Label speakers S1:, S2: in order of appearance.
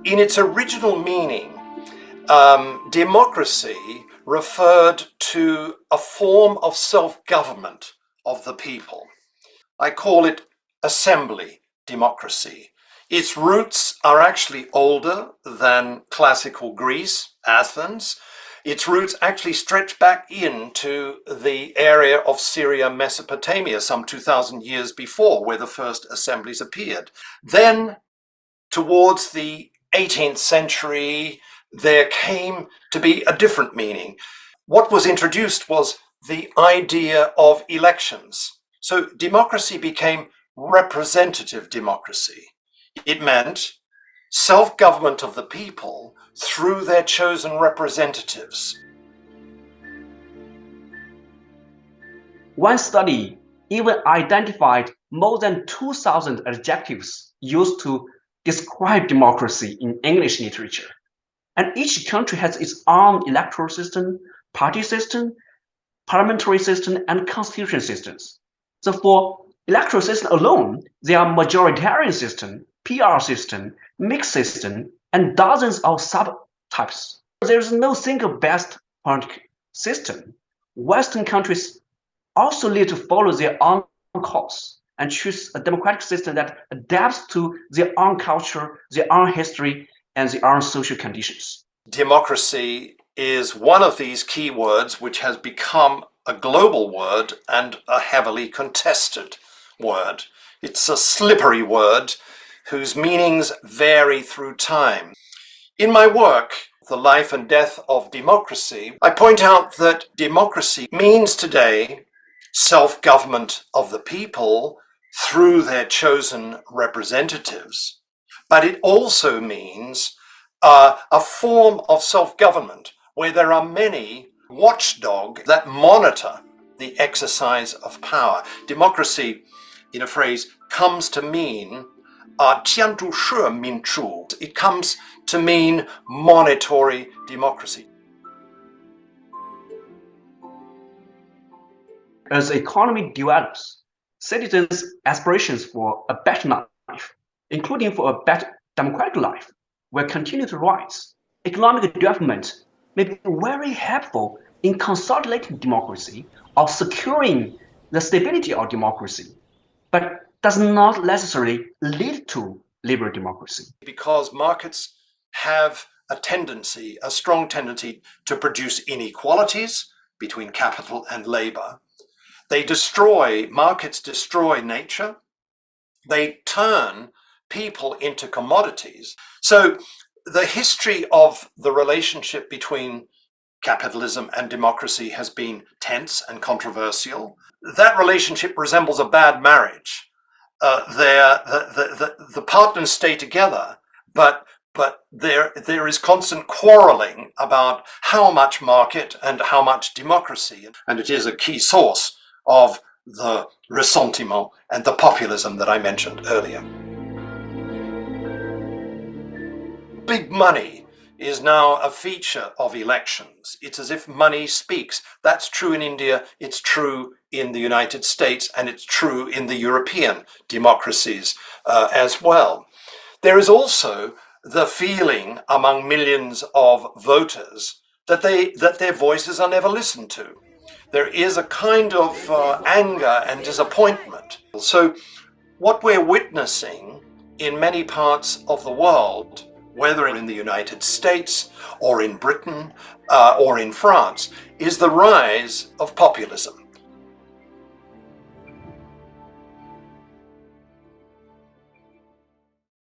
S1: In its original meaning, democracy referred to a form of self-government of the people. I call it assembly democracy. Its roots are actually older than classical Greece, Athens. Its roots actually stretch back into the area of Syria, Mesopotamia, some 2,000 years before, where the first assemblies appeared. Then, towards the 18th century, there came to be a different meaning. What was introduced was the idea of elections. So democracy became representative democracy. It meant self-government of the people through their chosen representatives.
S2: One study even identified more than 2,000 adjectives used to describe democracy in English literature. And each country has its own electoral system, party system, parliamentary system, and constitution systems. So for electoral system alone, there are majoritarian system, PR system, mixed system, and dozens of subtypes. There is no single best political system. Western countries also need to follow their own course and choose a democratic system that adapts to their own culture, their own history, and their own social conditions.
S1: Democracy is one of these key words which has become a global word and a heavily contested word. It's a slippery word whose meanings vary through time. In my work, The Life and Death of Democracy, I point out that democracy means today self-government of the people through their chosen representatives, but it also means a form of self-government where there are many watchdogs that monitor the exercise of power. Democracy, in a phrase, comes to mean 监督式民主. It comes to mean monitory democracy.
S2: As the economy develops, citizens' aspirations for a better life, including for a better democratic life, will continue to rise. Economic development may be very helpful in consolidating democracy or securing the stability of democracy, but does not necessarily lead to liberal democracy.
S1: Because markets have a strong tendency to produce inequalities between capital and labor. Markets destroy nature. They turn people into commodities. So the history of the relationship between capitalism and democracy has been tense and controversial. That relationship resembles a bad marriage. The partners stay together, but there is constant quarreling about how much market and how much democracy, and it is a key source of the ressentiment and the populism that I mentioned earlier. Big money is now a feature of elections. It's as if money speaks. That's true in India, it's true in the United States, and it's true in the European democracies as well. There is also the feeling among millions of voters that their voices are never listened to. There is a kind of anger and disappointment. So what we're witnessing in many parts of the world, whether in the United States or in Britain or in France, is the rise of populism.